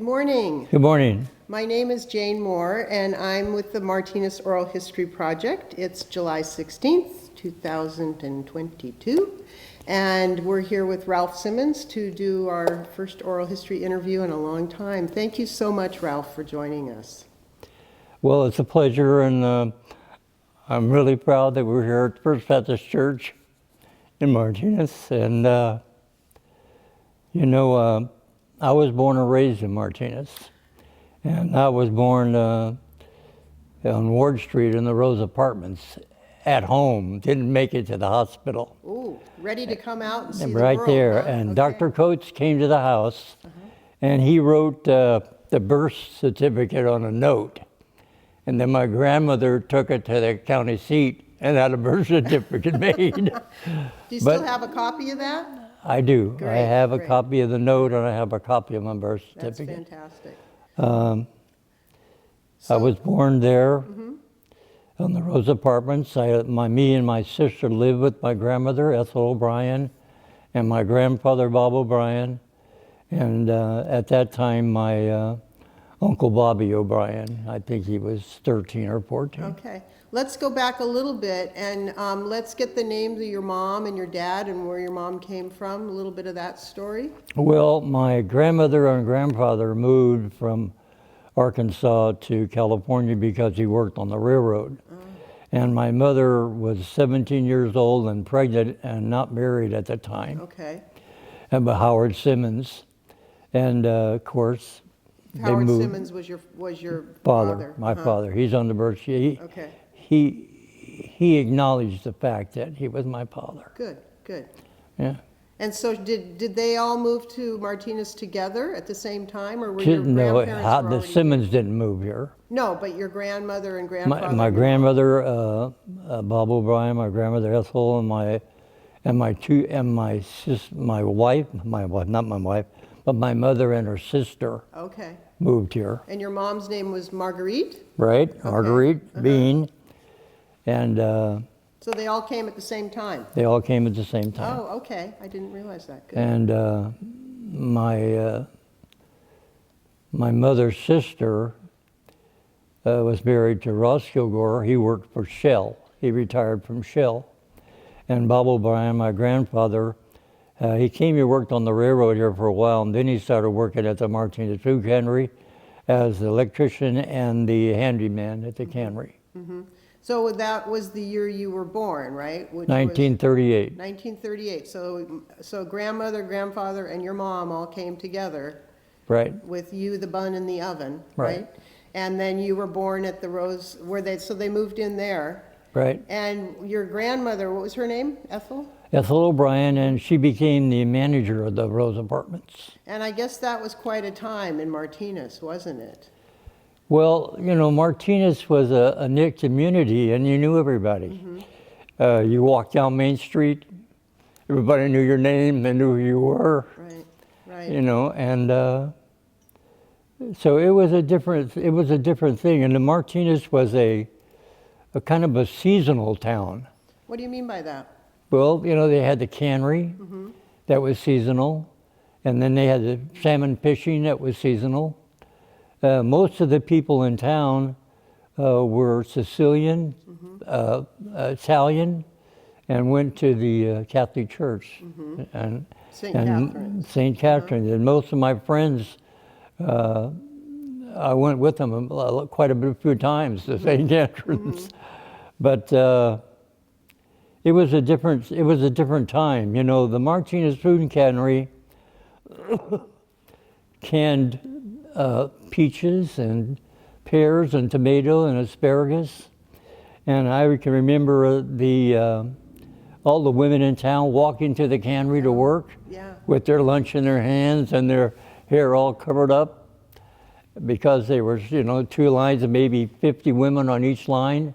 morning. Good morning. My name is Jane Moore, and I'm with the Martinez Oral History Project. It's July 16th, 2022, and we're here with Ralph Simmons to do our first oral history interview in a long time. Thank you so much, Ralph, for joining us. Well, it's a pleasure, and I'm really proud that we're here at First Baptist Church in Martinez. And, I was born and raised in Martinez. And I was born on Ward Street in the Rose Apartments at home. Didn't make it to the hospital. Ooh, ready to come out and see the right world, there. huh? And Okay. Dr. Coates came to the house, and he wrote the birth certificate on a note. And then my grandmother took it to the county seat and had a birth certificate made. Do you still have a copy of that? I do. I Great, have a great. copy of the note, and I have a copy of my birth That's certificate. fantastic. I So- was born there on the Rose Apartments. Me and my sister lived with my grandmother, Ethel O'Brien, and my grandfather, Bob O'Brien. And at that time, my Uncle Bobby O'Brien, I think he was 13 or 14. Okay, let's go back a little bit and let's get the names of your mom and your dad and where your mom came from, a little bit of that story. Well, my grandmother and grandfather moved from Arkansas to California because he worked on the railroad. And my mother was 17 years old and pregnant and not married at the time. Okay. And by Howard Simmons. And of course, Howard they moved. Simmons was your father. My father. He's on the birth sheet. Okay, He acknowledged the fact that he was my father. good, good. Yeah. And so did they all move to Martinez together at the same time, or were your No, grandparents were the already Simmons didn't move here. No, but your grandmother and grandfather. My grandmother, Bob O'Brien, my grandmother Ethel, and my mother and her sister Okay. moved here. And your mom's name was Marguerite? Right, Marguerite Bean, and So they all came at the same time? they all came at the same time. Oh, okay, I didn't realize that. Good. And my mother's sister was married to Ross Kilgore. He worked for Shell. He retired from Shell. And Bob O'Brien, my grandfather, he came here, worked on the railroad here for a while, and then he started working at the Martinez Food Cannery as the electrician and the handyman at the cannery. So that was the year you were born, right? Which was 1938. 1938. So grandmother, grandfather, and your mom all came together Right. with you, the bun in the oven, Right. right? And then you were born at the Rose, so they moved in there. Right. And your grandmother, what was her name? Ethel? Ethel O'Brien, and she became the manager of the Rose Apartments. And I guess that was quite a time in Martinez, wasn't it? Well, Martinez was a knit community, and you knew everybody. You walked down Main Street, everybody knew your name, they knew who you were. Right, right. And so it was a different thing. And the Martinez was a kind of a seasonal town. What do you mean by that? Well, they had the cannery that was seasonal, and then they had the salmon fishing that was seasonal. Most of the people in town were Sicilian, Italian, and went to the Catholic Church and St. Catherine's. St. Catherine's. And most of my friends, I went with them quite a few times to St. Catherine's. But it was a different time. The Martinez Food Cannery canned peaches and pears and tomato and asparagus. And I can remember all the women in town walking to the cannery to work with their lunch in their hands and their hair all covered up because there was, 2 lines of maybe 50 women on each line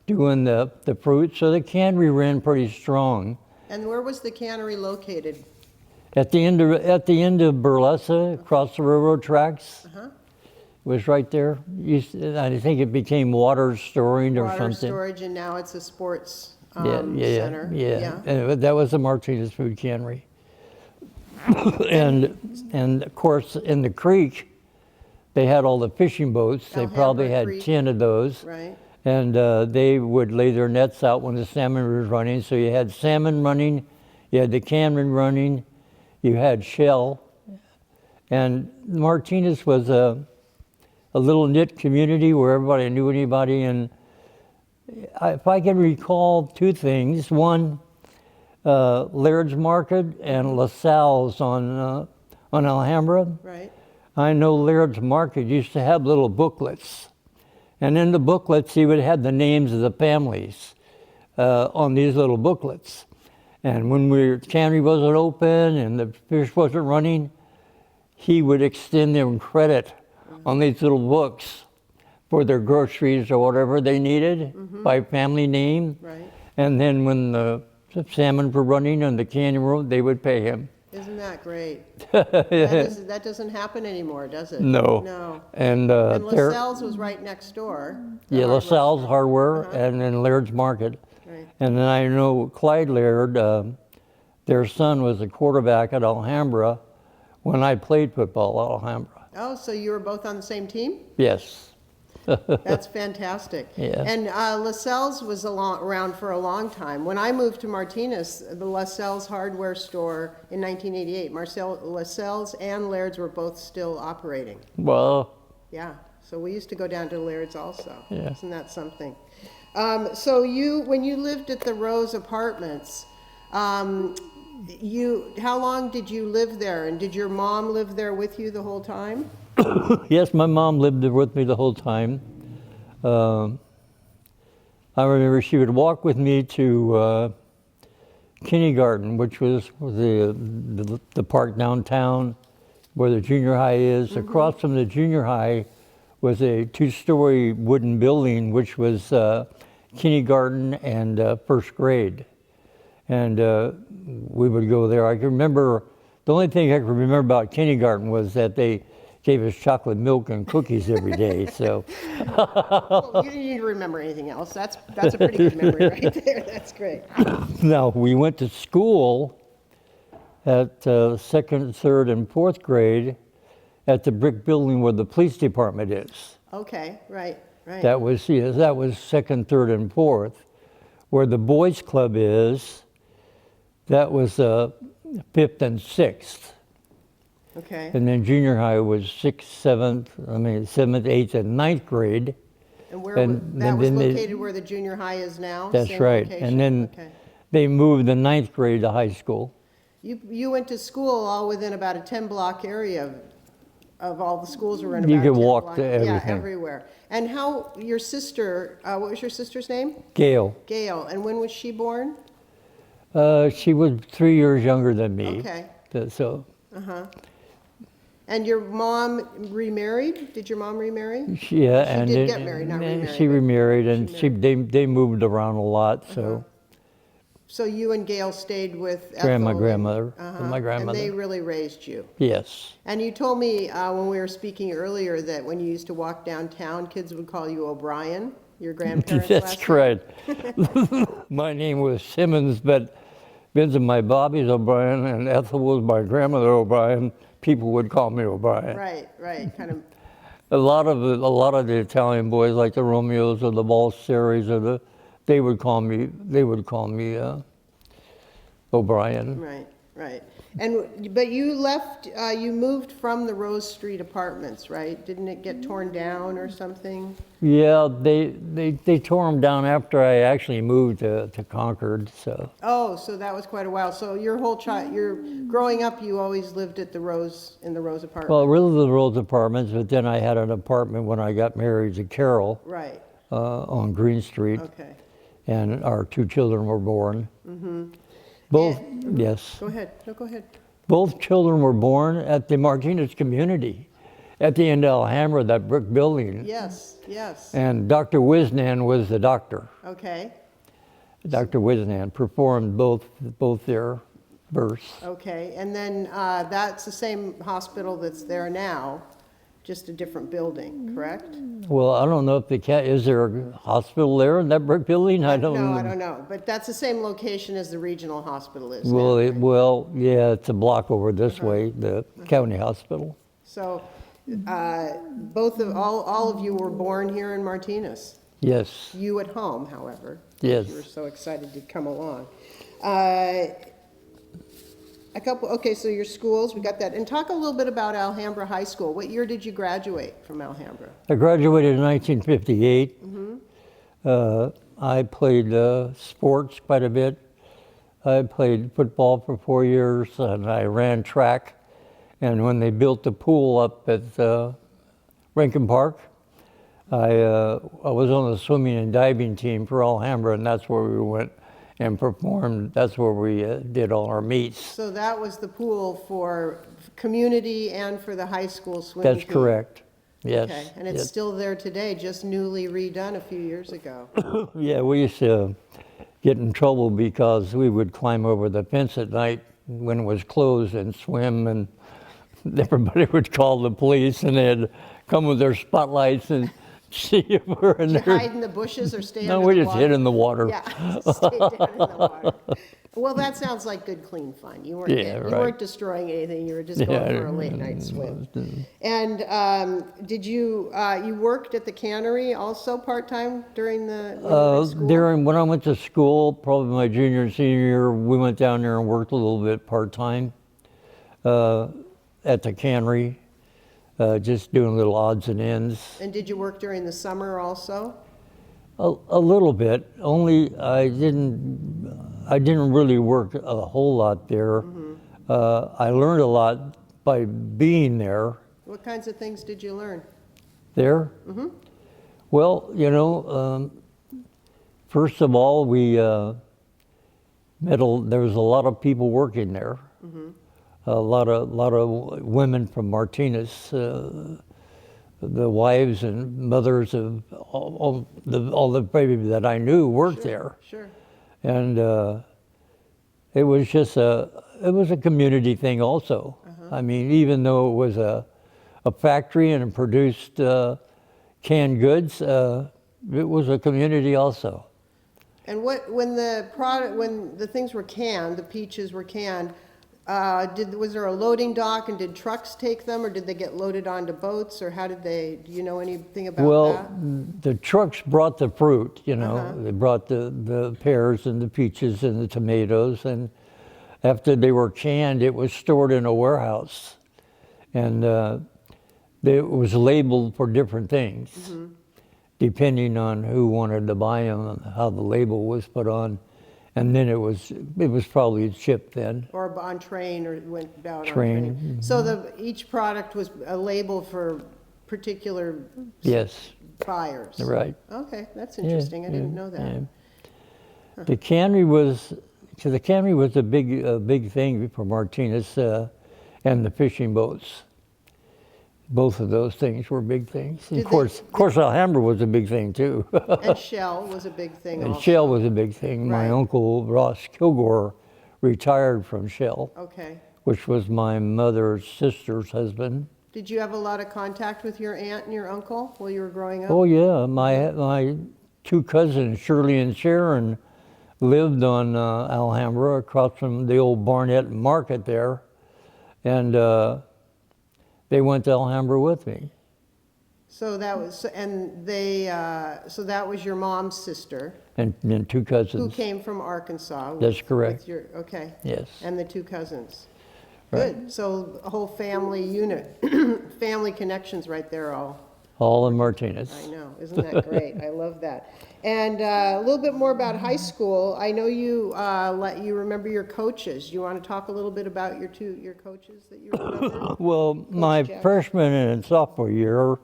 doing the fruit. So the cannery ran pretty strong. And where was the cannery located? At the end of Burlesa, across the railroad tracks. It was right there. I think it became water storing or something. Water storage, and now it's a sports center. Yeah. And that was the Martinez Food Cannery. and of course, in the creek, they had all the fishing boats. They probably Alhambra had Creek. 10 of those. Right. And they would lay their nets out when the salmon was running. So you had salmon running, you had the Cameron running, you had shell. And Martinez was a little knit community where everybody knew anybody. And if I can recall two things, one, Laird's Market and LaSalle's on Alhambra. Right. I know Laird's Market used to have little booklets. And in the booklets, he would have the names of the families on these little booklets. And when cannery wasn't open and the fish wasn't running, he would extend them credit on these little books for their groceries or whatever they needed by family name. Right. And then when the salmon were running on the cannery road, they would pay him. Isn't that great? That doesn't happen anymore, does it? No. No. And LaSalle's was right next door. the yeah, hardware LaSalle's store. Hardware Uh-huh. and then Laird's Market. Right. And then I know Clyde Laird, their son was a quarterback at Alhambra when I played football at Alhambra. Oh, so you were both on the same team? Yes. That's fantastic. Yeah. And LaSalle's was around for a long time. When I moved to Martinez, the LaSalle's hardware store in 1988, LaSalle's and Laird's were both still operating. Well, Yeah, so we used to go down to Laird's also. Yeah. Isn't that something? So when you lived at the Rose Apartments, how long did you live there? And did your mom live there with you the whole time? yes, my mom lived there with me the whole time. I remember she would walk with me to kindergarten, which was the park downtown where the junior high is. Across from the junior high was a two-story wooden building, which was kindergarten and first grade. And we would go there. I can remember, the only thing I can remember about kindergarten was that they gave us chocolate milk and cookies every day. So Well, you didn't need to remember anything else. That's a pretty good memory right there. That's great. now we went to school at second, third, and fourth grade at the brick building where the police department is. Okay, right. That was second, third, and fourth. Where the boys' club is, that was fifth and sixth. Okay. And then junior high was seventh, eighth, and ninth grade. And where and that was then they- located where the junior high is now? That's Same right. location? And then Okay. they moved the ninth grade to high school. You went to school all within about a 10-block area of all the schools were in about You a could 10 walk block. to Yeah, everything. everywhere. And how, your sister, what was your sister's name? Gail, Gail. And when was she born? she was 3 years younger than me. Okay. So And your mom remarried? Did your mom remarry? yeah, and did then- get married, not remarried, She but remarried, and she they moved around a lot. So So you and Gail stayed with Ethel? grandma, and- grandmother, uh-huh, my grandmother. And they really raised you? Yes. And you told me when we were speaking earlier that when you used to walk downtown, kids would call you O'Brien, your grandparents' That's last name? correct. My name was Simmons, but because of my Bobby's O'Brien and Ethel was my grandmother O'Brien, people would call me O'Brien. Right, kind of. A lot of the Italian boys, like the Romeos or the Balseries they would call me O'Brien. Right. But you left, you moved from the Rose Street Apartments, right? Didn't it get torn down or something? Yeah, they tore them down after I actually moved to Concord. So Oh, so that was quite a while. So your whole your growing up, you always lived at in the Rose Apartment? well, really the Rose Apartments, but then I had an apartment when I got married to Carol Right, on Green Street, okay. and our 2 children were born. Both yes, Go ahead. No, go ahead. both children were born at the Martinez community, at the end of Alhambra, that brick building. Yes. And Dr. Wisnan was the doctor. Okay, Dr. Wisnan performed both their births. okay. And then that's the same hospital that's there now, just a different building, correct? Well, I don't know if is there a hospital there in that brick building? I don't No, know. I don't know. But that's the same location as the regional hospital is Well, now, right? yeah, it's a block over this way, the county hospital. So, All of you were born here in Martinez. Yes. You at home, however. Yes. You were so excited to come along. Okay, so your schools, we got that. And talk a little bit about Alhambra High School. What year did you graduate from Alhambra? I graduated in 1958. I played sports quite a bit. I played football for 4 years, and I ran track. And when they built the pool up at Rankin Park, I was on the swimming and diving team for Alhambra, and that's where we went and performed. That's where we did all our meets. So that was the pool for community and for the high school swim team? That's correct. Yes. Okay, and it's yes. still there today, just newly redone a few years ago. Yeah, we used to get in trouble because we would climb over the fence at night when it was closed and swim, and everybody would call the police, and they'd come with their spotlights and see if we're in Did you there. hide in the bushes or stay No, under we the just water? hid in the water. Yeah, stay down in the water. Well, that sounds like good, clean fun. You weren't, Yeah, you right. weren't destroying anything. You were just going for a late night swim. And did you you worked at the cannery also part time during the when you were in school? When I went to school, probably my junior and senior year, we went down there and worked a little bit part-time at the cannery, just doing little odds and ends. And did you work during the summer also? A little bit, only I didn't really work a whole lot there. I learned a lot by being there. What kinds of things did you learn? There? Well, first of all, there was a lot of people working there. A lot of women from Martinez, the wives and mothers of all the baby that I knew worked there. Sure. And it was just it was a community thing also. I mean, even though it was a factory and it produced canned goods, it was a community also. And when the things were canned, the peaches were canned, was there a loading dock, and did trucks take them, or did they get loaded onto boats, or how did they? Do you know anything about that? Well, the trucks brought the fruit. They brought the pears and the peaches and the tomatoes, and after they were canned, it was stored in a warehouse, and it was labeled for different things, depending on who wanted to buy them and how the label was put on. And then it was probably shipped then. Or on train, or went out Train. on train. So each product was a label for particular Yes, buyers. right. Okay, that's interesting. I didn't know that. Yeah. The cannery was a big thing for Martinez, and the fishing boats. Both of those things were big things. Of course, Alhambra was a big thing too. And Shell was a big thing And also. Shell was a big thing. Right. My uncle Ross Kilgore retired from Shell, Okay. which was my mother's sister's husband. Did you have a lot of contact with your aunt and your uncle while you were growing up? Oh yeah, my two cousins, Shirley and Sharon, lived on Alhambra across from the old Barnett Market there, and they went to Alhambra with me. So that was, and they, so that was your mom's sister, And two cousins. who came from Arkansas. That's correct. Okay. Yes. And the two cousins. Right. Good. So a whole family unit, family connections right there All in Martinez. I know. Isn't that great? I love that. And a little bit more about high school. I know you remember your coaches. You want to talk a little bit about your coaches that you remember? Well, my Jackson. freshman and sophomore year,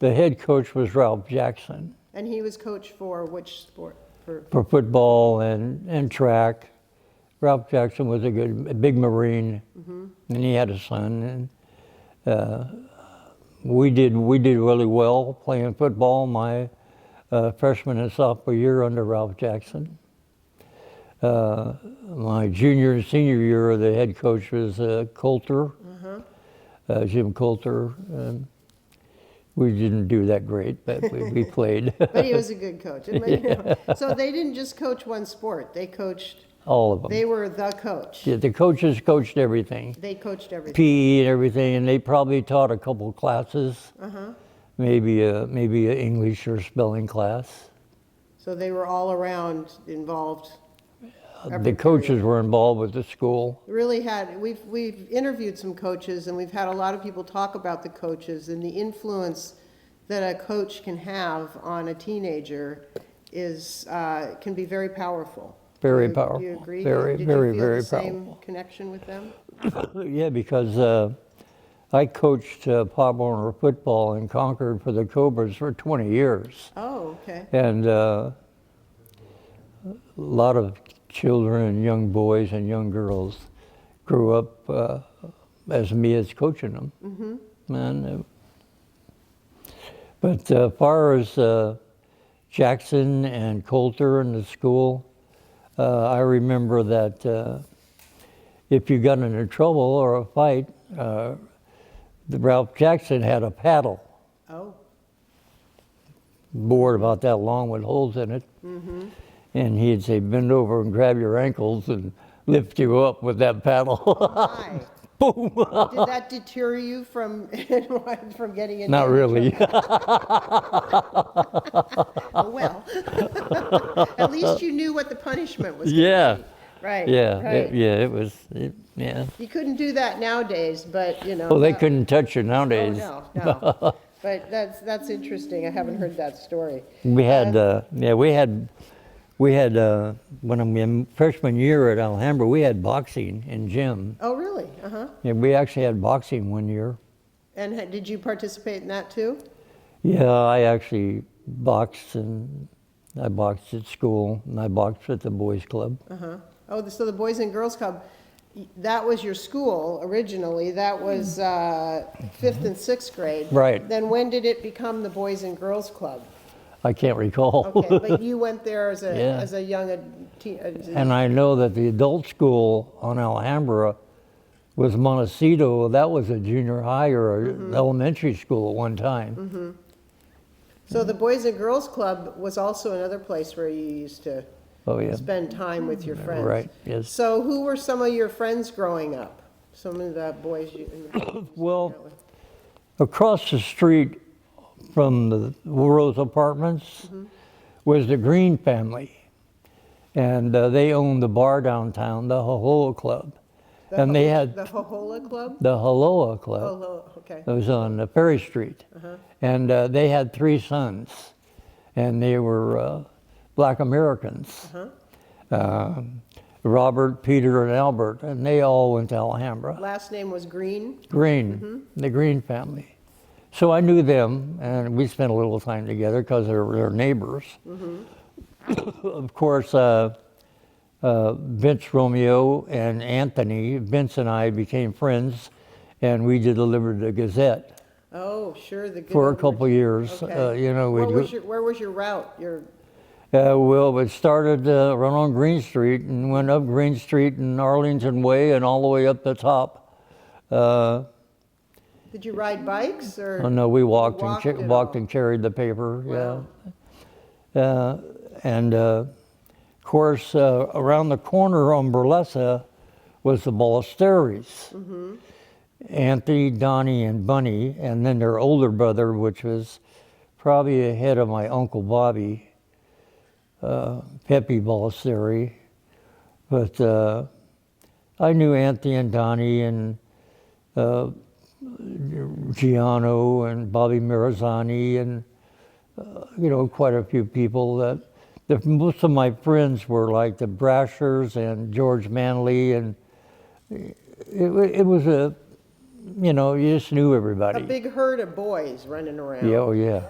the head coach was Ralph Jackson And he was coach for which sport? for football and track. Ralph Jackson was a big Marine, and he had a son. And we did really well playing football my freshman and sophomore year under Ralph Jackson. My junior and senior year, the head coach was Coulter, Jim Coulter. We didn't do that great, but we played. But he was a good coach. So they didn't just coach one sport. They coached all of them. They were the coach. Yeah, the coaches coached everything, They coached everything. PE and everything, and they probably taught a couple classes, Uh-huh. maybe a English or spelling class. So they were all around involved. The coaches were involved with the school. Really we've interviewed some coaches, and we've had a lot of people talk about the coaches, and the influence that a coach can have on a teenager can be very powerful. Very powerful. Do you agree? Very, Did very, you feel very the same powerful. connection with them? Yeah, because I coached Pop Warner football in Concord for the Cobras for 20 years. Oh, okay. And a lot of children and young boys and young girls grew up as me as coaching them. Mm-hmm. But as far as Jackson and Coulter and the school, I remember that if you got into trouble or a fight, Ralph Jackson had a paddle. Oh. Board about that long with holes in it. Mm-hmm. And he'd say, bend over and grab your ankles and lift you up with that paddle. Hi. Boom. Did that deter you from getting into Not really. Oh, well. At least you knew what the punishment was. Yeah. Be. Right. Yeah, Right. yeah. You couldn't do that nowadays, but you know. Well, they couldn't touch you nowadays. Oh, no. But that's interesting. I haven't heard that story. We had, when I'm in freshman year at Alhambra, we had boxing in gym. Oh, really? Uh-huh. Yeah, we actually had boxing one year. And did you participate in that too? Yeah, I actually boxed, and I boxed at school, and I boxed at the boys' club. Uh-huh. Oh, so the Boys and Girls Club, that was your school originally. That was 5th and 6th grade. Right. Then when did it become the Boys and Girls Club? I can't recall. Okay, but you went there as a Yeah. as a young And I know that the adult school on Alhambra was Montecito. That was a junior high or an elementary school at one time. So the Boys and Girls Club was also another place where you used to Oh, yeah. spend time with your friends. Right, yes. So who were some of your friends growing up? Some of the boys you Well, across the street from the Rose Apartments was the Green family. And they owned the bar downtown, the Hohoa Club. And they had the Hohola Club? the Haloa Club. Oh, okay. It was on Ferry Street. And they had 3 sons. And they were Black Americans. Robert, Peter, and Albert. And they all went to Alhambra. Last name was Green? Green, the Green family. So I knew them, and we spent a little time together because they're neighbors. Of course, Vince Romeo and Anthony, Vince and I became friends, and we delivered the Gazette Oh, sure, the good for a old couple rich- years. Okay. You know, Where was your route? well, it started right on Green Street and went up Green Street and Arlington Way and all the way up the top. Did you ride bikes or? Oh, no, we walked, walked and it walked all? and carried the paper. Wow. Yeah. And of course, around the corner on Burlesa was the Ballesteros. Anthony, Donnie, and Bunny, and then their older brother, which was probably ahead of my Uncle Bobby, Pepe Ballesteri. But I knew Anthony and Donnie and Giano and Bobby Marizani and, quite a few people that most of my friends were like the Brashers and George Manley, and it was you just knew everybody. A big herd of boys running around. Yeah, oh yeah.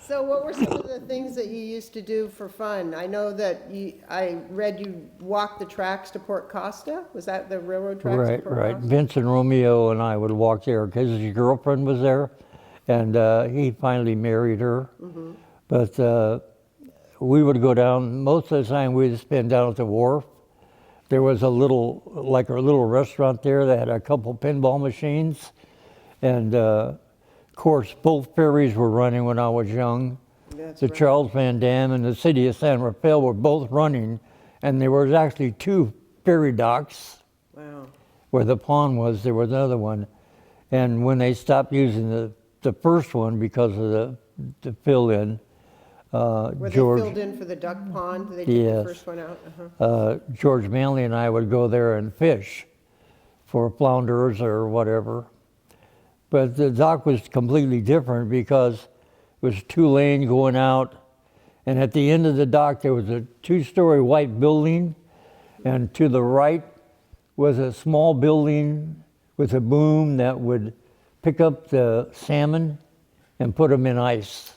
So what were some of the things that you used to do for fun? I know that I read you walked the tracks to Port Costa. Was that the railroad tracks to Right, Port right. Costa? Vince and Romeo and I would walk there because his girlfriend was there, and he finally married her. But we would go down, most of the time we'd spend down at the wharf. There was a little restaurant there that had a couple pinball machines. And of course, both ferries were running when I was young. Yeah. That's the right. Charles Van Dam and the city of San Rafael were both running, and there was actually two ferry docks. Wow. Where the pond was, there was another one. And when they stopped using the first one because of the fill-in, Were George, they filled in for the duck pond? They took the Yes. first one out? George Manley and I would go there and fish for flounders or whatever. But the dock was completely different because it was 2-lane going out, and at the end of the dock there was a 2-story white building, and to the right was a small building with a boom that would pick up the salmon and put them in ice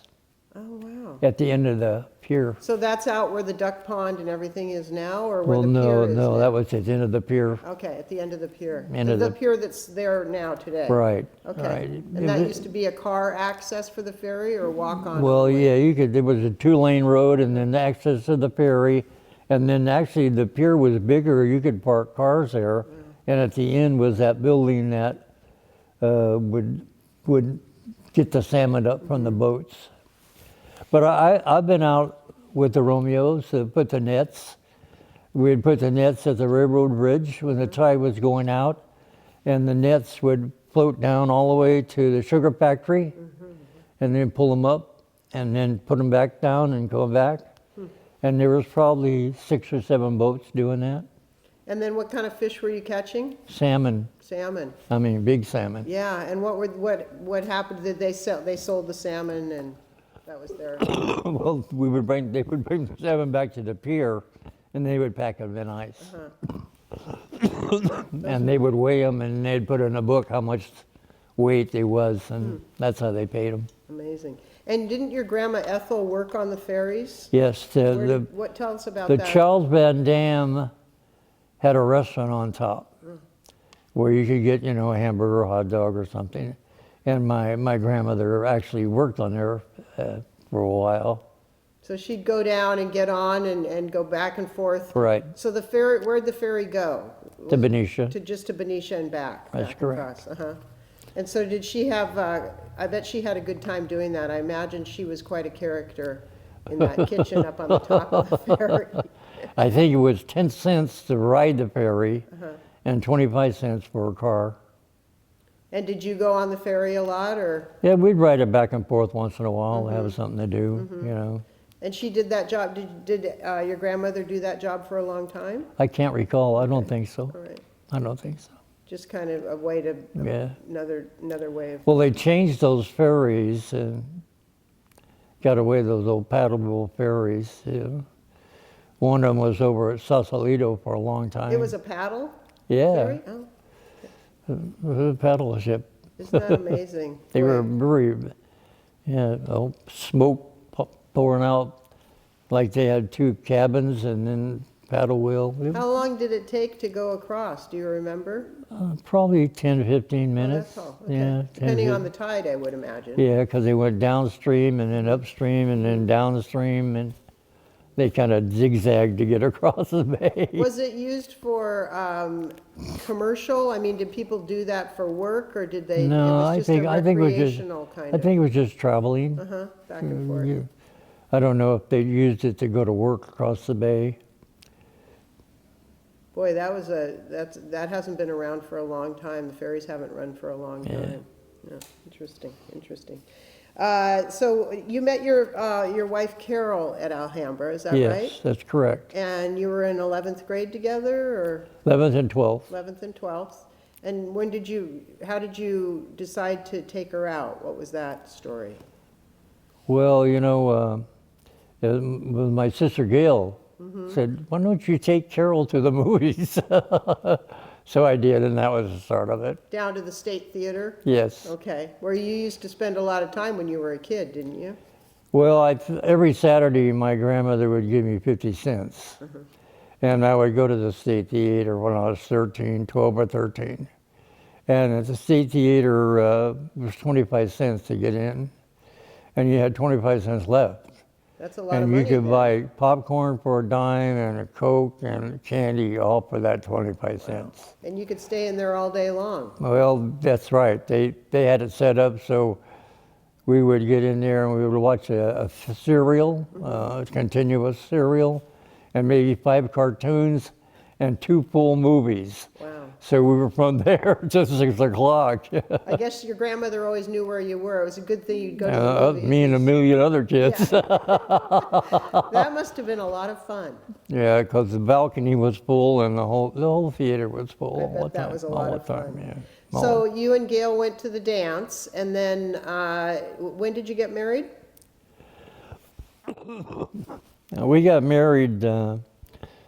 Oh, wow. at the end of the pier. So that's out where the duck pond and everything is now, or where Well, the pier no, is no, now? that was at the end of the pier. Okay, at the end of the pier. End The of the- pier that's there now today? Right. Okay. Right. And that used to be a car access for the ferry or walk on? Well, only? yeah, you could. There was a 2-lane road, and then access to the ferry, and then actually the pier was bigger. You could park cars there, and at the end was that building that would get the salmon up from the boats. But I've been out with the Romeos to put the nets. We'd put the nets at the railroad bridge when the tide was going out, and the nets would float down all the way to the sugar factory, and then pull them up, and then put them back down and go back. And there was probably 6 or 7 boats doing that. And then what kind of fish were you catching? Salmon, Salmon. I mean big salmon. Yeah, and what happened? Did they sell? They sold the salmon, and that was their. Well, they would bring the salmon back to the pier, and they would pack them in ice. And they would weigh them, and they'd put in a book how much weight they was, and that's how they paid them. Amazing. And didn't your grandma Ethel work on the ferries? Yes, What tell us about the that? Charles Van Dam had a restaurant on top where you could get, a hamburger or hot dog or something. And my grandmother actually worked on there for a while. So she'd go down and get on and go back and forth. Right, So the ferry, where'd the ferry go? to Benicia. To Benicia and back. That's back correct. across, Uh-huh. And so did she have, I bet she had a good time doing that. I imagine she was quite a character in that kitchen up on the top of the ferry. I think it was 10 cents to ride the ferry and 25 cents for a car. And did you go on the ferry a lot, or? Yeah, we'd ride it back and forth once in a while, have something to do, And she did that job, did your grandmother do that job for a long time? I can't recall, I don't think so. All right, I don't think so. just kind of a way to, Yeah. another way of, Well, they changed those ferries and got away with those old paddleable ferries. One of them was over at Sausalito for a long time. it was a paddle Yeah, ferry? Oh, it was a paddle ship. isn't that amazing? They Boy, were very, smoke pouring out like they had 2 cabins and then paddle wheel. How long did it take to go across, do you remember? Probably 10, 15 Oh, minutes. that's all, okay. Yeah, 10, Depending on 15. the tide, I would imagine. Yeah, because they went downstream and then upstream and then downstream, and they kind of zigzagged to get across the bay. Was it used for commercial? I mean, did people do that for work, or did they? No, it was I just think a I think it was just recreational kind I of. think it was just traveling. Back and forth. Yeah. I don't know if they used it to go to work across the bay. Boy, that hasn't been around for a long time. The ferries haven't run for a long time. Yeah, interesting. So you met your wife Carol at Alhambra, is that Yes, right? that's correct. And you were in 11th grade together, or 11th and 12th. 11th and 12th? And how did you decide to take her out? What was that story? Well, my sister Gail said, "Why don't you take Carol to the movies?" So I did, and that was the start of it. Down to the State Theater? Yes. Okay, where you used to spend a lot of time when you were a kid, didn't you? Well, every Saturday, my grandmother would give me 50 cents. And I would go to the State Theater when I was 12 or 13. And at the State Theater, it was 25 cents to get in. And you had 25 cents left. That's a lot of And money. you could then. buy popcorn for a dime and a Coke and candy all for that 25 cents. And you could stay in there all day long. Well, that's right. They had it set up so we would get in there and we would watch a serial, a continuous serial, and maybe 5 cartoons and 2 full movies. Wow. So we were from there to 6 o'clock. I guess your grandmother always knew where you were. It was a good thing you'd go to the movies. Me and a million other kids. Yeah. That must have been a lot of fun. Yeah, because the balcony was full and the whole theater was full I all the bet that time. was a all lot the of time, fun. yeah. So you and Gail went to the dance, and then when did you get married? We got married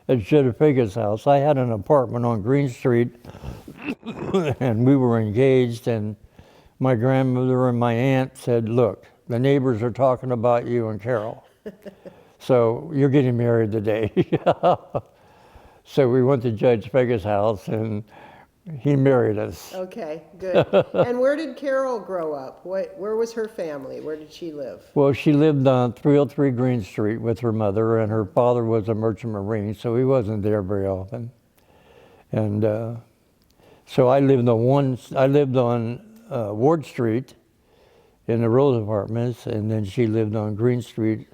at Jedefika's house. I had an apartment on Green Street, and we were engaged, and my grandmother and my aunt said, look, the neighbors are talking about you and Carol. So you're getting married today. So we went to Judge Vega's house, and he married us. Okay, good. And where did Carol grow up? Where was her family? Where did she live? Well, she lived on 303 Green Street with her mother, and her father was a merchant marine, so he wasn't there very often. And so I lived on Ward Street in the Rose Apartments, and then she lived on Green Street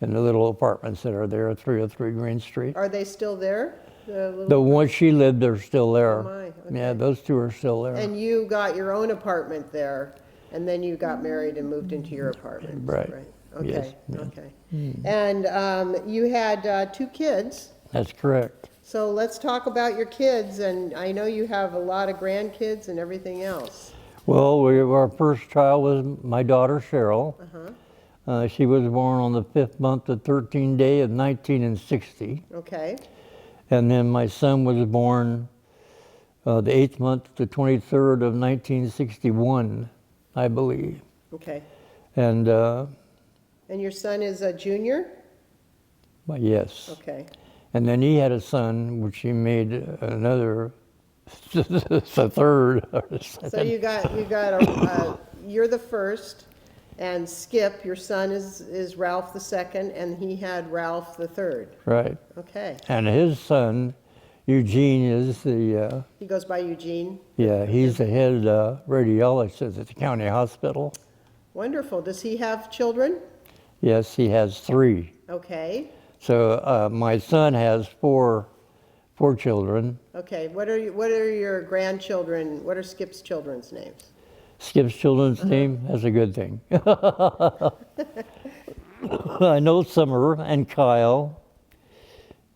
in the little apartments that are there, 303 Green Street. Are they still there? The ones she lived are still there. Oh my, okay. Yeah, those 2 are still there. And you got your own apartment there, and then you got married and moved into your apartment. Right. Okay. Yes, yeah. Okay. And you had 2 kids. That's correct. So let's talk about your kids. And I know you have a lot of grandkids and everything else. Well, our first child was my daughter, Cheryl. She was born on the 5th month, the 13th day of 1960. Okay. And then my son was born the 8th month, the 23rd of 1961, I believe. Okay. And your son is a junior? yes. Okay. And then he had a son, which he made another, the third or the second. So you're the first, and Skip, your son, is Ralph the second, and he had Ralph the third. Right. Okay. And his son, Eugene, is the, He goes by Eugene? yeah, he's the head radiologist at the county hospital. Wonderful. Does he have children? Yes, he has 3. Okay. So my son has four children. Okay. What are your grandchildren? What are Skip's children's names? Skip's children's name, that's a good thing. I know Summer and Kyle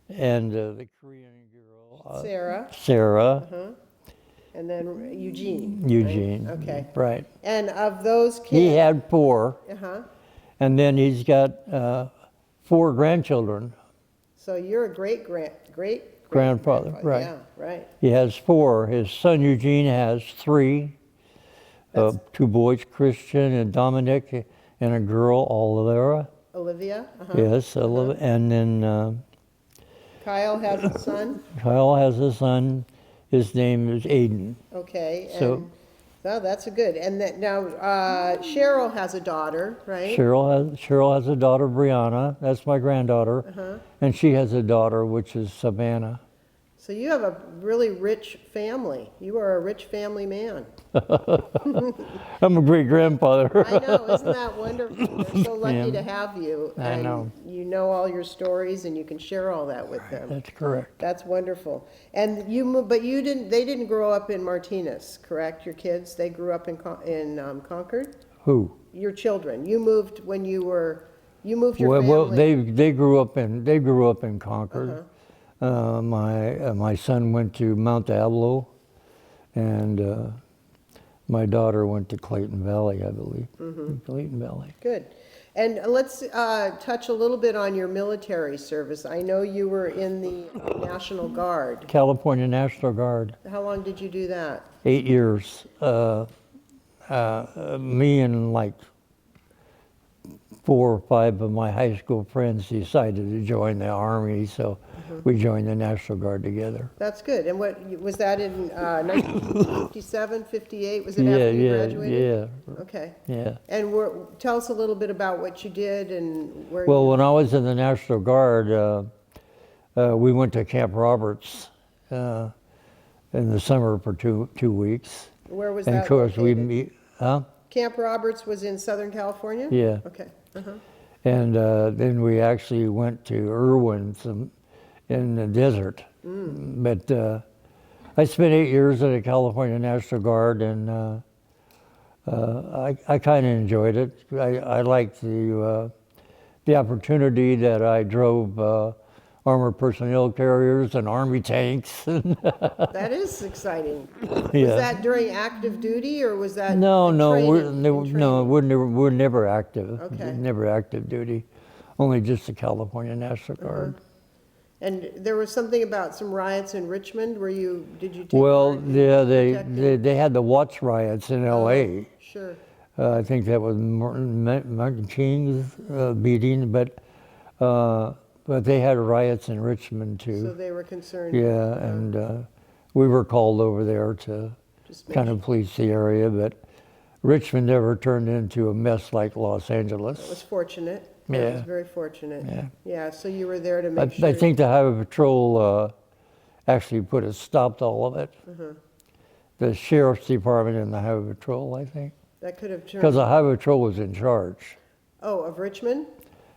and the Korean girl. Sarah. Sarah. And then Eugene. Eugene. Right? Okay. Right. And of those kids. He had 4. And then he's got 4 grandchildren. So you're a great Grandfather, right. Yeah, right. He has 4. His son Eugene has 3. 2 boys, Christian and Dominic, and a girl, Olivera. Olivia? Yes, Olivia. And then Kyle has a son? Kyle has a son. His name is Aiden. Okay. So, that's a good. And now Cheryl has a daughter, right? Cheryl has a daughter, Brianna. That's my granddaughter. And she has a daughter, which is Savannah. So you have a really rich family. You are a rich family man. I'm a great grandfather. I know, isn't that wonderful? We're so lucky Yeah. to have you. I know. You know all your stories, and you can share all that with them. That's correct. That's wonderful. And they didn't grow up in Martinez, correct? Your kids, they grew up in Concord? Who? Your children. You moved your family. Well, they grew up in Concord. My son went to Mount Diablo, and my daughter went to Clayton Valley, I believe. Clayton Valley. Good. And let's touch a little bit on your military service. I know you were in the National Guard. California National Guard. How long did you do that? 8 years. Me and like 4 or 5 of my high school friends decided to join the Army, so we joined the National Guard together. That's good. And what was that in 1957, 58? Was it after you graduated? Yeah. Okay. Yeah. And tell us a little bit about what you did and where. Well, when I was in the National Guard, we went to Camp Roberts in the summer for two weeks. Where was and that? of course located? we meet. Huh? Camp Roberts was in Southern California? Yeah. Okay. Uh-huh. And then we actually went to Irwin in the desert. But I spent 8 years at the California National Guard, and I kind of enjoyed it. I liked the opportunity that I drove armored personnel carriers and Army tanks. That is exciting. Yeah. Was that during active duty, or was that No, in no, training? In training? we're never active. Okay. Never active duty, only just the California National Guard. And there was something about some riots in Richmond. Did you take Well, part in yeah, protecting? they had the Watts riots in L.A. Sure. I think that was Martin King's beating, but they had riots in Richmond too. So they were concerned. Yeah, and we were called over there to Just make kind of police the area, but Richmond never turned into a mess like Los It was Angeles. fortunate. It was Yeah. very fortunate. Yeah. Yeah, so you were there to make sure. I think the Highway Patrol actually put a stop to all of it. The Sheriff's Department and the Highway Patrol, I think. That could have Because turned. the Highway Patrol was in charge. Oh, of Richmond?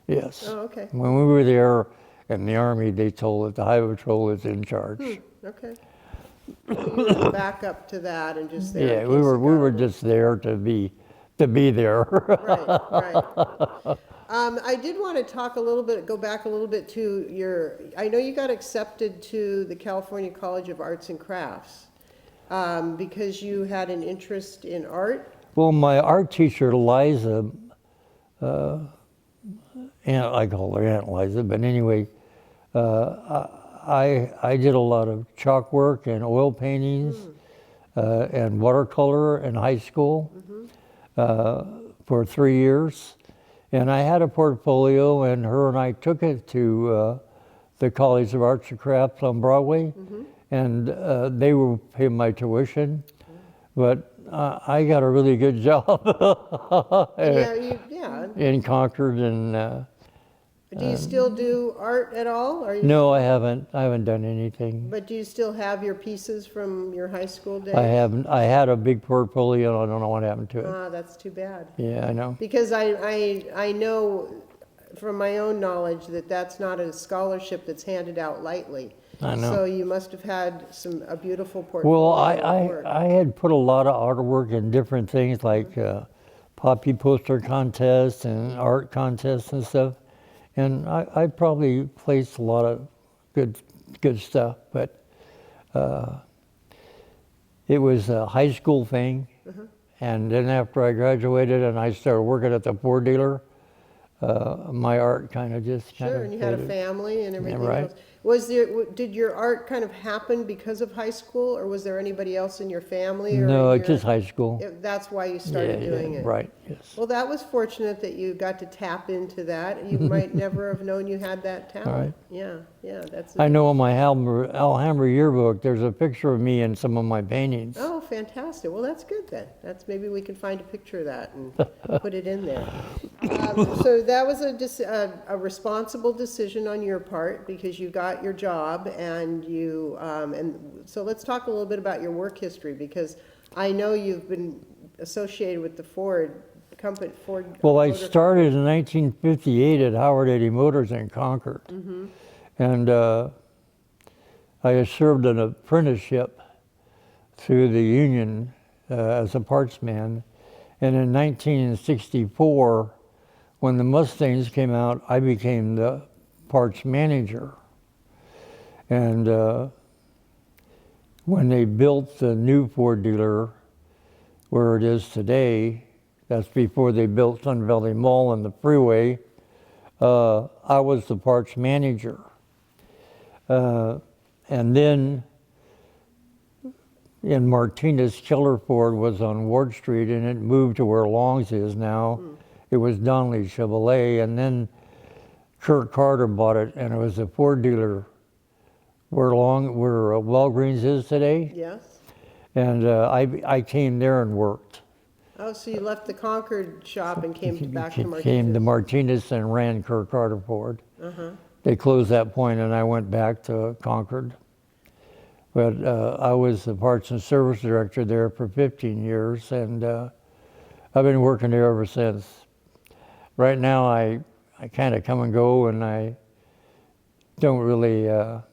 Yes. Oh, okay. When we were there in the Army, they told us the Highway Patrol is in charge. Okay. So you were back up to that and just there. in Yeah, case we it were got just there to be there. Right, right. I did want to go back a little bit to I know you got accepted to the California College of Arts and Crafts because you had an interest in art. Well, my art teacher, Liza, I call her Aunt Liza, but anyway, I did a lot of chalk work and oil paintings and watercolor in high school for 3 years. And I had a portfolio, and her and I took it to the College of Arts and Crafts on Broadway, and they were paying my tuition, but I got a really good job Yeah. in Concord, and Do you still do art at all? no, I haven't done anything. But do you still have your pieces from your high school days? I haven't. I had a big portfolio, and I don't know what happened to it. Ah, that's too bad. Yeah, I know. Because I know from my own knowledge that that's not a scholarship that's handed out lightly. I know. So you must have had a beautiful portfolio Well, of work. I had put a lot of artwork in different things like poppy poster contests and art contests and stuff, and I probably placed a lot of good stuff, but it was a high school thing, and then after I graduated and I started working at the Ford dealer, my art kind of Sure, and you had a faded. family and everything right. else. Did your art kind of happen because of high school, or was there anybody else in your family? Or No, in it's just high school. That's why you started doing it? Right, yes. Well, that was fortunate that you got to tap into that. You might never have known you had that talent. Right. Yeah, that's. I know in my Alhambra yearbook, there's a picture of me in some of my paintings. Oh, fantastic. Well, that's good then. Maybe we can find a picture of that and put it in there. So that was a responsible decision on your part because you got your job and so let's talk a little bit about your work history because I know you've been associated with the Ford company. Well, I Motor started in 1958 at Howard 80 Motors in Concord. And I served an apprenticeship through the union as a parts man. And in 1964, when the Mustangs came out, I became the parts manager. And when they built the new Ford dealer where it is today, that's before they built Sun Valley Mall and the freeway, I was the parts manager. And then in Martinez California was on Ward Street, and it moved to where Long's is now. It was Donnelly Chevrolet, and then Kurt Carter bought it, and it was a Ford dealer where Walgreens is today. Yes. And I came there and worked. Oh, so you left the Concord shop and came back to Martinez. Came to Martinez and ran Kurt Carter Ford. They closed that point, and I went back to Concord. But I was the parts and service director there for 15 years, and I've been working there ever since. Right now, I kind of come and go, and I don't really have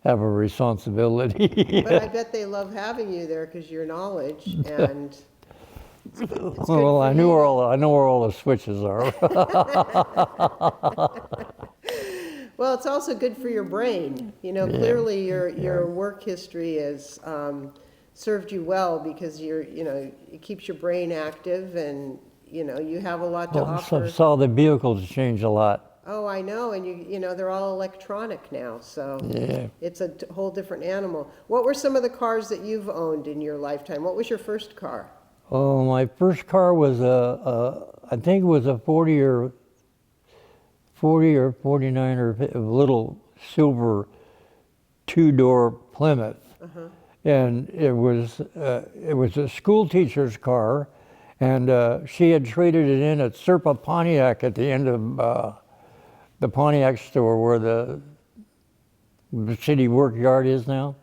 a responsibility. But I bet they love having you there because your knowledge and it's good Well, for I know where all the switches are. Well, it's also good for your brain. You know, clearly your work history has served you well because it keeps your brain active and, you have a lot to offer. So the vehicles change a lot. Oh, I know, and they're all electronic now, so Yeah. it's a whole different animal. What were some of the cars that you've owned in your lifetime? What was your first car? Oh, my first car was I think it was a 40 or 49 or a little silver two-door Plymouth. And it was a school teacher's car, and she had traded it in at Serpa Pontiac at the end of the Pontiac store where the city work yard is now.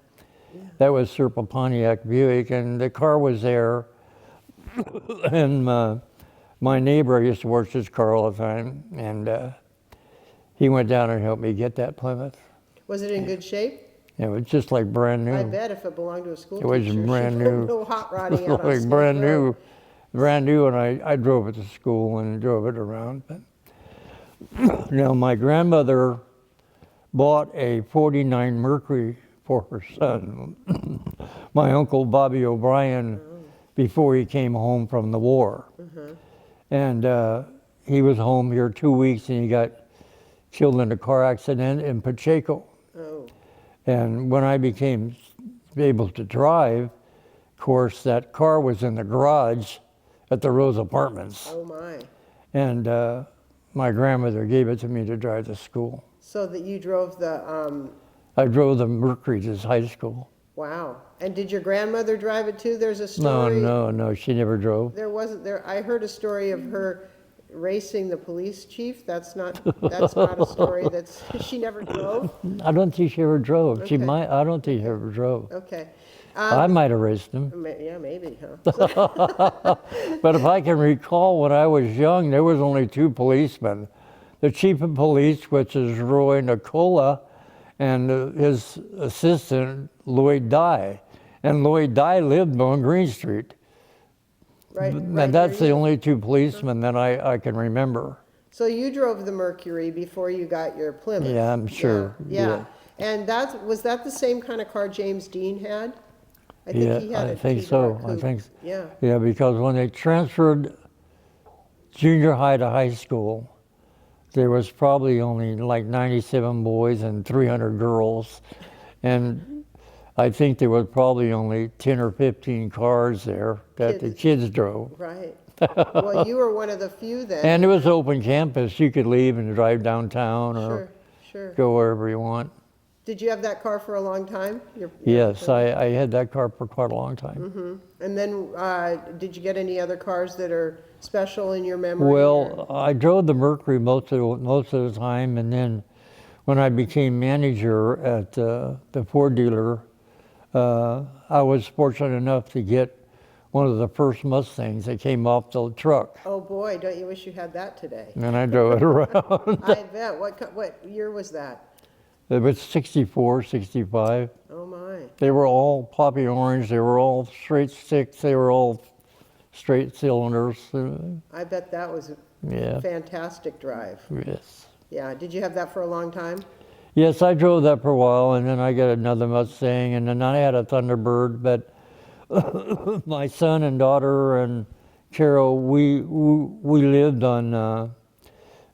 That was Serpa Pontiac Buick, and the car was there. And my neighbor, I used to wash his car all the time, and he went down and helped me get that Plymouth. Was it in good shape? It was just like brand new. I bet if it belonged to a school It was teacher, brand she new. no hot rodding out on Like Skid brand Row. new, and I drove it to school and drove it around. But now my grandmother bought a 49 Mercury for her son, my uncle Bobby O'Brien, before he came home from the war. And he was home here 2 weeks, and he got killed in a car accident in Pacheco. Oh, And when I became able to drive, of course, that car was in the garage at the Rose Apartments. oh my. And my grandmother gave it to me to drive to school. So that you drove the, I drove the Mercury to high school. wow. And did your grandmother drive it too? There's a story. No, she never drove. There wasn't there. I heard a story of her racing the police chief. That's not a story she never drove. I don't think she ever drove. Okay. I don't think she ever drove. Okay. I might have raced him. Yeah, maybe, huh? But if I can recall, when I was young, there was only two policemen. The chief of police, which is Roy Nicola, and his assistant, Lloyd Dye. And Lloyd Dye lived on Green Street. Right. And that's the only two policemen that I can remember. So you drove the Mercury before you got your Plymouth. Yeah, I'm sure. Yeah. And was that the same kind of car James Dean had? I think Yeah, he had I a think two-door so. I coupe. think. Yeah. Yeah, because when they transferred junior high to high school, there was probably only like 97 boys and 300 girls, and I think there was probably only 10 or 15 cars there that the kids drove. Right. Well, you were one of the few then. And it was open campus. You could leave and drive downtown or Sure. go wherever you want. Did you have that car for a long time? Yes, I had that car for quite a long time. And then did you get any other cars that are special in your memory? Well, I drove the Mercury most of the time, and then when I became manager at the Ford dealer, I was fortunate enough to get one of the first Mustangs that came off the truck, Oh boy, don't you wish you had that today? and I drove it around. I bet. What year was that? It was 64, 65. Oh my. They were all poppy orange. They were all straight six. They were all straight cylinders. I bet that was a Yeah. fantastic drive. Yes. Yeah. Did you have that for a long time? Yes, I drove that for a while, and then I got another Mustang, and then I had a Thunderbird. But my son and daughter and Carol, we lived on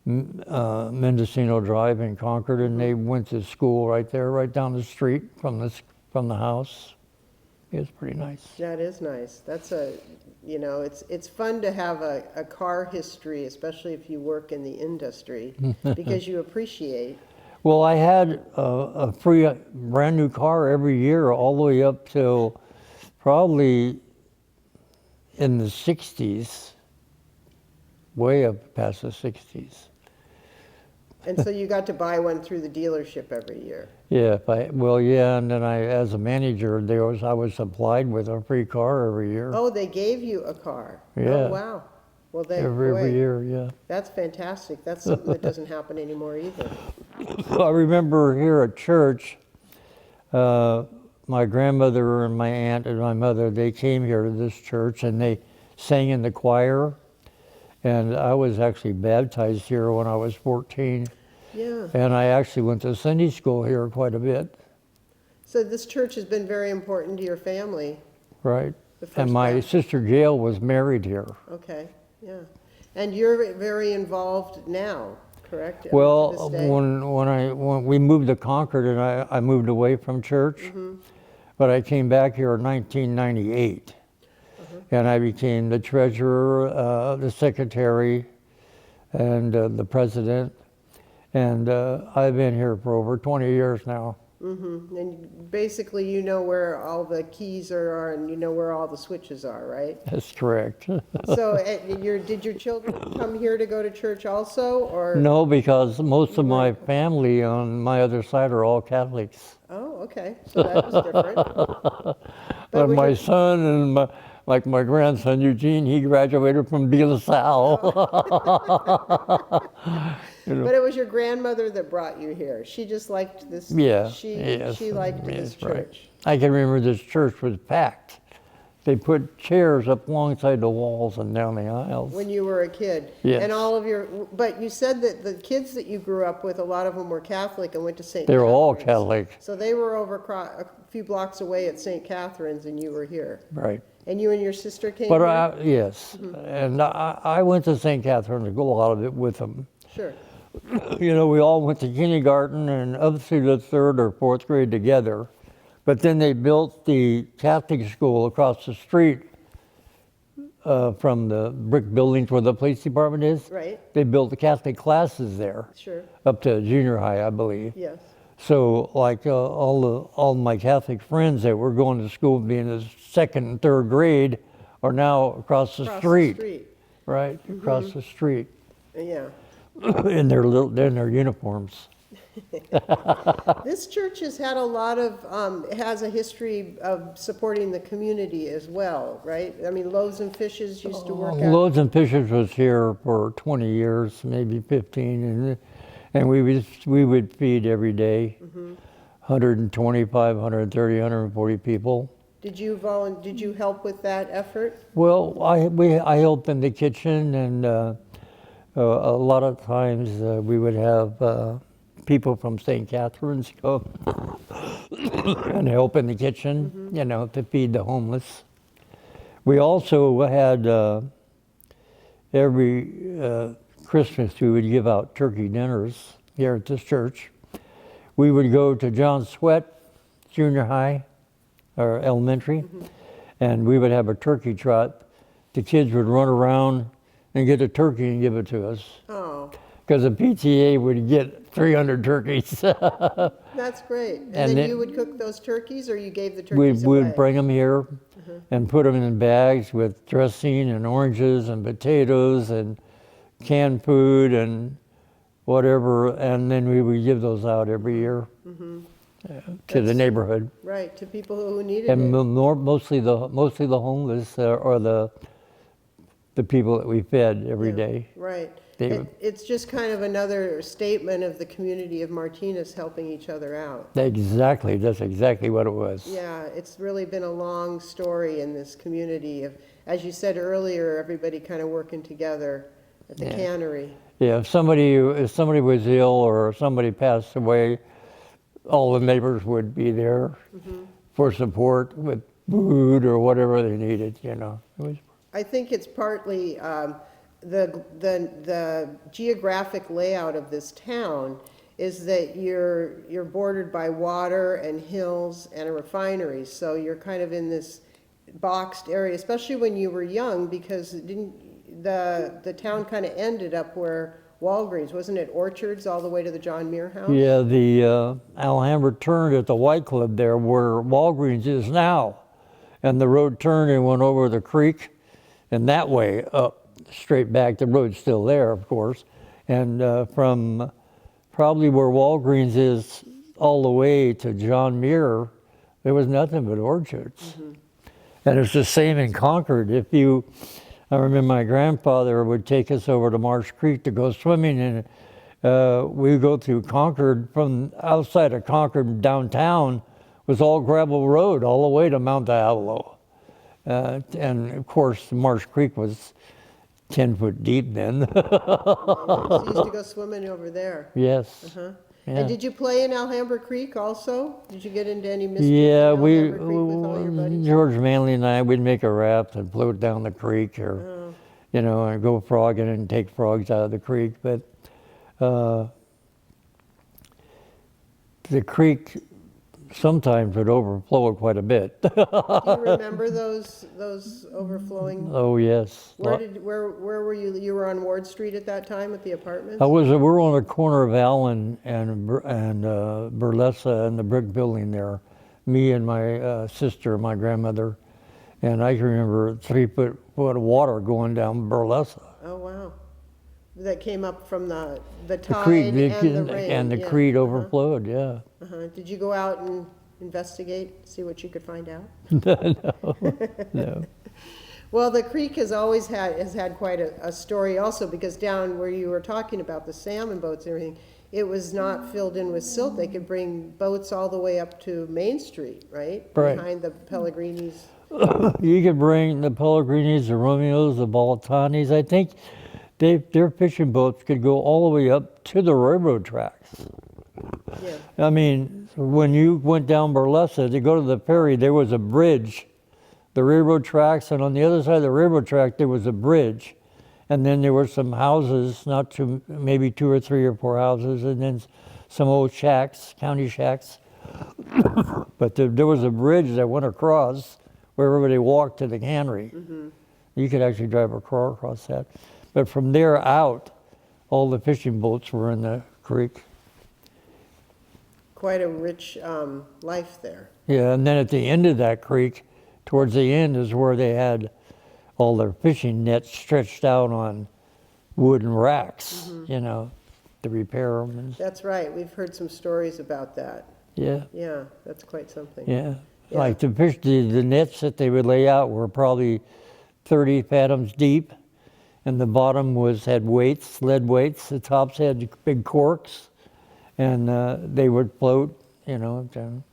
Mendocino Drive in Concord, and they went to school right there, right down the street from the house. It was pretty nice. That is nice. That's it's fun to have a car history, especially if you work in the industry, because you appreciate. Well, I had a free brand new car every year all the way up till probably in the 60s, way up past the 60s. And so you got to buy one through the dealership every year. Yeah, and then as a manager, I was supplied with a free car every year. Oh, they gave you a car. Yeah. Oh, wow. Well, then, Every year, yeah. that's fantastic. That's something that doesn't happen anymore either. I remember here at church, my grandmother and my aunt and my mother, they came here to this church and they sang in the choir. And I was actually baptized here when I was 14. Yeah. And I actually went to Sunday school here quite a bit. So this church has been very important to your family. Right. The First And my Baptist. sister Gail was married here. Okay, yeah. And you're very involved now, correct? To Well, this day? when we moved to Concord and I moved away from church, but I came back here in 1998. And I became the treasurer, the secretary, and the president. And I've been here for over 20 years now. And basically you know where all the keys are and you know where all the switches are, right? That's correct. So did your children come here to go to church also, or? No, because most of my family on my other side are all Catholics. Oh, okay, so that was different. But was my your- son and my grandson Eugene, he graduated from De La Salle. But it was your grandmother that brought you here. She just liked this. Yeah, She yes, liked this yes, right. church. I can remember this church was packed. They put chairs up alongside the walls and down the aisles. When you were a kid. Yes. And but you said that the kids that you grew up with, a lot of them were Catholic and went to St. They were all Catherine's. Catholic. So they were a few blocks away at St. Catherine's and you were here. Right. And you and your sister came But here? yes, and I went to St. Catherine to go a lot of it with them. Sure. You know, we all went to kindergarten and up through the 3rd or 4th grade together. But then they built the Catholic school across the street from the brick buildings where the police department is. Right. They built the Catholic classes there, Sure. up to junior high, I believe. Yes. So, like all my Catholic friends that were going to school, being in the 2nd and 3rd grade, are now across the Across street. the street. Right, across the street, Yeah. in their uniforms. This church has had a lot of, has a history of supporting the community as well, right? I mean, Loaves and Fishes used to work out. Loaves and Fishes was here for 20 years, maybe 15, and we would feed every day, 125, 130, 140 people. Did you help with that effort? Well, I helped in the kitchen, and a lot of times we would have people from St. Catherine's come and help in the kitchen, you know, to feed the homeless. We also had every Christmas we would give out turkey dinners here at this church. We would go to John Sweat Junior High or elementary, and we would have a turkey trot. The kids would run around and get a turkey and give it to us. Oh, Because the PTA would get 300 turkeys. that's great. And then then you would cook those turkeys, or you gave the we turkeys away? would bring them here and put them in bags with dressing and oranges and potatoes and canned food and whatever, and then we would give those out every year to the neighborhood. Right, to people who needed And it. mostly the homeless or the people that we fed every day. Right. They- It's just kind of another statement of the community of Martinez helping each other out. Exactly, that's exactly what it was. Yeah, it's really been a long story in this community of, as you said earlier, everybody kind of working together at the Yeah. cannery. Yeah, if somebody was ill or somebody passed away, all the neighbors would be there for support with food or whatever they needed, you know. It was, I think it's partly the geographic layout of this town is that you're bordered by water and hills and a refinery, so you're kind of in this boxed area, especially when you were young, because the town kind of ended up where Walgreens, wasn't it Orchards all the way to the John Muir House? yeah, the Alhambra turned at the White Club there where Walgreens is now. And the road turned and went over the creek and that way up straight back. The road's still there, of course. And from probably where Walgreens is all the way to John Muir, there was nothing but orchards. And it's the same in Concord. I remember my grandfather would take us over to Marsh Creek to go swimming, and we would go through Concord. From outside of Concord downtown was all gravel road all the way to Mount Diablo. And of course, Marsh Creek was 10 foot deep then. So you used to go swimming over there. Yes. Uh-huh. Yeah. And did you play in Alhambra Creek also? Did you get into any mischief Yeah, in Alhambra Creek with all your buddies? George Manley and I, we'd make a raft and float down the creek, or and go frogging and take frogs out of the creek. But the creek sometimes would overflow quite a bit. Do you remember those overflowing? Oh yes. Where were you? You were on Ward Street at that time at the apartments? We were on the corner of Allen and Burlesa and the brick building there. Me and my sister, my grandmother, and I can remember 3 foot of water going down Burlesa. Oh wow, that came up from the tide creek, and the rain. and the creek overflowed. Yeah. Did you go out and investigate, see what you could find out? No. Well, the creek has had quite a story also, because down where you were talking about the salmon boats and everything, it was not filled in with silt. They could bring boats all the way up to Main Street, right? Right. Behind the Pellegrinis. You could bring the Pellegrinis, the Romeos, the Bolitanis. I think their fishing boats could go all the way up to the railroad tracks. Yeah. I mean, when you went down Burlesa to go to the ferry, there was a bridge, the railroad tracks, and on the other side of the railroad track there was a bridge, and then there were some houses, maybe 2 or 3 or 4 houses, and then some old shacks, county shacks. But there was a bridge that went across where everybody walked to the cannery. You could actually drive a car across that. But from there out, all the fishing boats were in the creek. Quite a rich life there. Yeah, and then at the end of that creek, towards the end, is where they had all their fishing nets stretched out on wooden racks, to repair them. And, That's right. We've heard some stories about that. yeah, Yeah, that's quite something. yeah. Yeah. Like the nets that they would lay out were probably 30 fathoms deep, and the bottom had weights, lead weights. The tops had big corks, and they would float, down.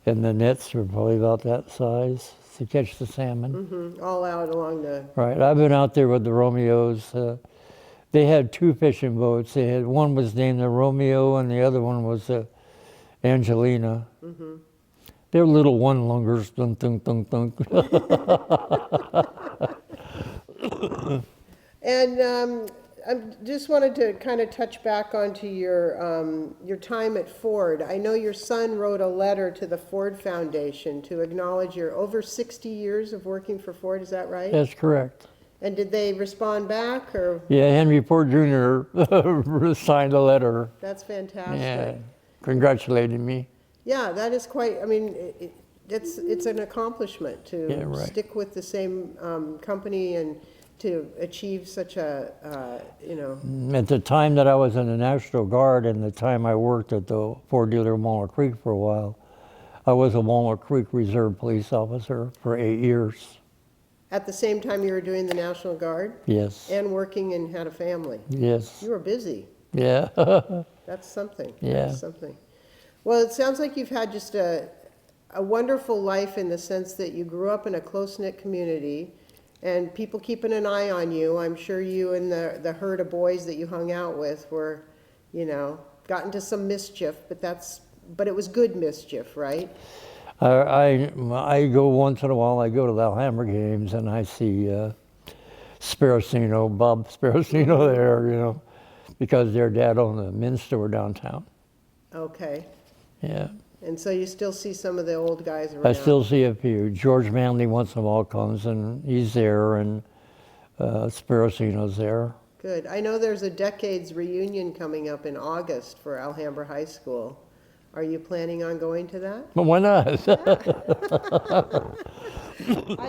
And the nets were probably about that size to catch the salmon. All out along the. Right. I've been out there with the Romeos. They had 2 fishing boats. One was named the Romeo, and the other one was the Angelina. They're little one-lungers. Dunk, dunk, dunk, dunk. And I just wanted to kind of touch back onto your time at Ford. I know your son wrote a letter to the Ford Foundation to acknowledge your over 60 years of working for Ford. Is that right? That's correct. And did they respond back, or? Yeah, Henry Ford Jr. signed a letter. That's fantastic. Yeah, congratulating me. Yeah, that is quite. I mean, it's an accomplishment to Yeah, right. stick with the same company and to achieve such a, At the time that I was in the National Guard and the time I worked at the Ford dealer in Walnut Creek for a while, I was a Walnut Creek Reserve police officer for 8 years. At the same time you were doing the National Guard? Yes. And working and had a family? Yes. You were busy. Yeah. That's something. Yeah. That's something. Well, it sounds like you've had just a wonderful life in the sense that you grew up in a close-knit community and people keeping an eye on you. I'm sure you and the herd of boys that you hung out with were, got into some mischief, but it was good mischief, right? I go once in a while, I go to the Alhambra games and I see Bob Sparacino there, because their dad owned a men's store downtown. Okay. Yeah. And so you still see some of the old guys around? I still see a few. George Manley once in a while comes and he's there, and Sparacino's there. Good. I know there's a decades reunion coming up in August for Alhambra High School. Are you planning on going to that? But why not? I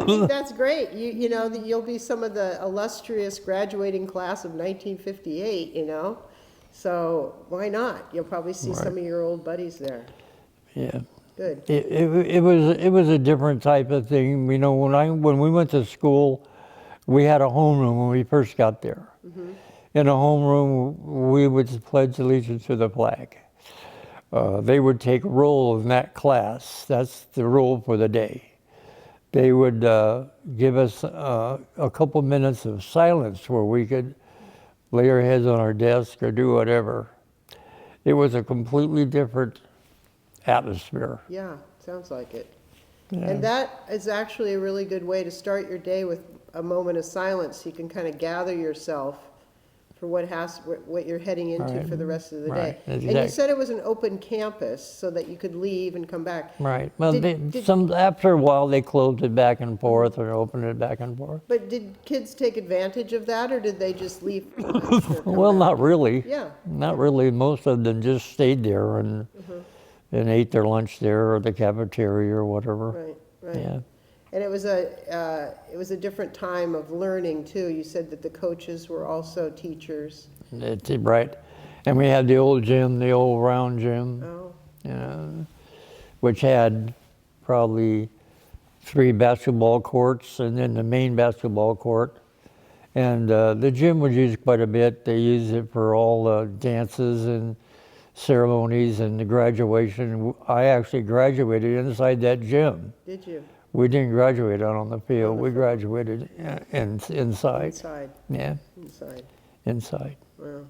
think that's great. You'll be some of the illustrious graduating class of 1958, So why not? You'll probably see Right. some of your old buddies there. Yeah. Good. It was a different type of thing. You know, when we went to school, we had a homeroom when we first got there. Mm-hmm. In a homeroom, we would pledge allegiance to the flag. They would take roll in that class. That's the rule for the day. They would give us a couple minutes of silence where we could lay our heads on our desk or do whatever. It was a completely different atmosphere. Yeah, sounds like it. Yeah. And that is actually a really good way to start your day, with a moment of silence. You can kind of gather yourself for what you're heading into Right. for the rest of the day. Right. And you Exactly. said it was an open campus so that you could leave and come back. Right. Well, Did- after a while, they closed it back and forth or opened it back and forth. But did kids take advantage of that, or did they just leave? for lunch or come Well, back? not really. Yeah. Not really. Most of them just stayed there and ate their lunch there or the cafeteria or whatever. Right, right. Yeah. And it was a different time of learning too. You said that the coaches were also teachers. That's it, right. And we had the old gym, the old round gym, Oh, you know, which had probably 3 basketball courts and then the main basketball court. And the gym was used quite a bit. They used it for all the dances and ceremonies and the graduation. I actually graduated inside that gym. did you? We didn't graduate out on the field. On the We field. graduated inside. Inside, Yeah, inside. inside. Wow.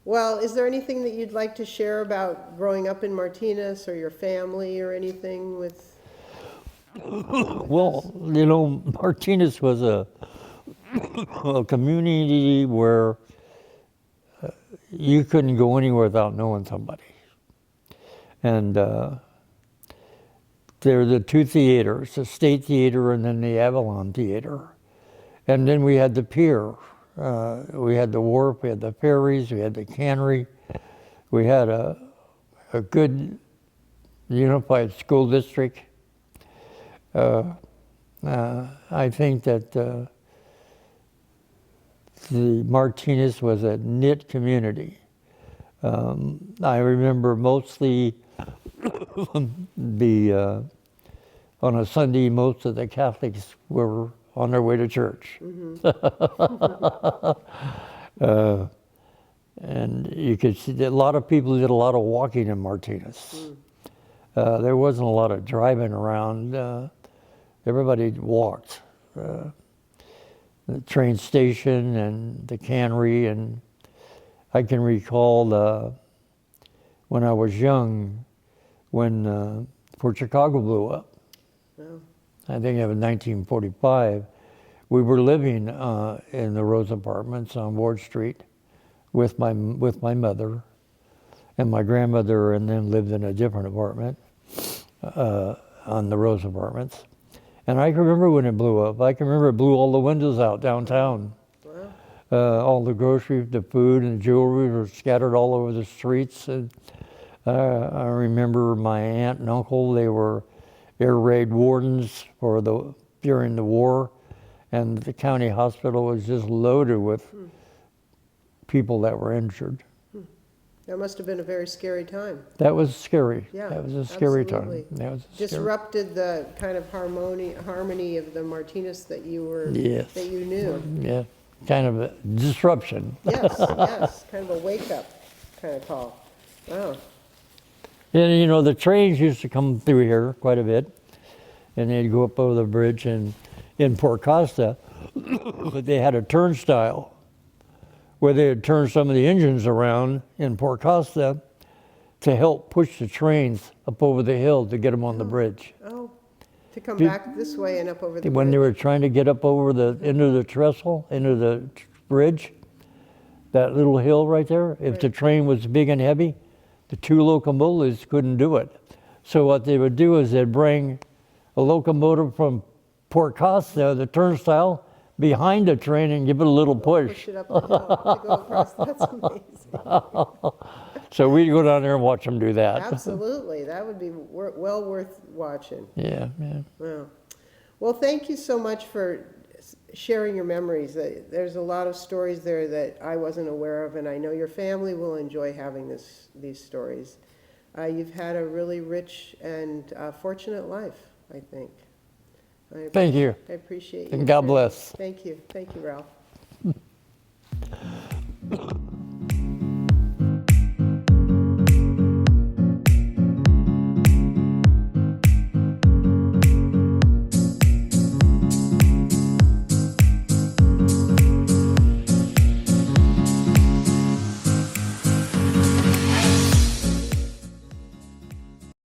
Well, is there anything that you'd like to share about growing up in Martinez, or your family, or anything with? Well, you know, Martinez was a community where you couldn't go anywhere without knowing somebody. And there are the 2 theaters, the State Theater and then the Avalon Theater. And then we had the pier. We had the wharf, we had the ferries, we had the cannery. We had a good unified school district. I think that the Martinez was a knit community. I remember mostly on a Sunday, most of the Catholics were on their way to church. And you could see that a lot of people did a lot of walking in Martinez. There wasn't a lot of driving around. Everybody walked. The train station and the cannery, and I can recall when I was young, when Fort Chicago blew up. Well, I think it was 1945. We were living in the Rose Apartments on Ward Street with my mother and my grandmother, and then lived in a different apartment on the Rose Apartments. And I can remember when it blew up. I can remember it blew all the windows out downtown. wow. All the grocery, the food, and jewelry were scattered all over the streets. And I remember my aunt and uncle, they were air raid wardens during the war, and the county hospital was just loaded with people that were injured. That must have been a very scary time. That was scary. Yeah, That was a scary absolutely. time. That was a scary. Disrupted the kind of harmony of the Martinez that you Yes. that you knew. Yeah, kind of a disruption. Yes, yes, kind of a wake up kind of call. Wow. And you know, the trains used to come through here quite a bit, and they'd go up over the bridge. And in Port Costa, they had a turnstile where they would turn some of the engines around in Port Costa to help push the trains up over the hill to get them on the bridge. Oh, to come Did- back this way and up over the When they bridge. were trying to get up over into the trestle, into the bridge, that little hill right there, if the Right. train was big and heavy, the 2 locomotives couldn't do it. So what they would do is they'd bring a locomotive from Port Costa, the turnstile, behind the train and give it a little Push push. it up the hill to go across. That's amazing. So we'd go down there and watch them do that. Absolutely, that would be well worth watching. Yeah, yeah. Wow. Well, thank you so much for sharing your memories. There's a lot of stories there that I wasn't aware of, and I know your family will enjoy having these stories. You've had a really rich and fortunate life, I think. Thank you. I appreciate you. And God bless. Thank you. Thank you, Ralph.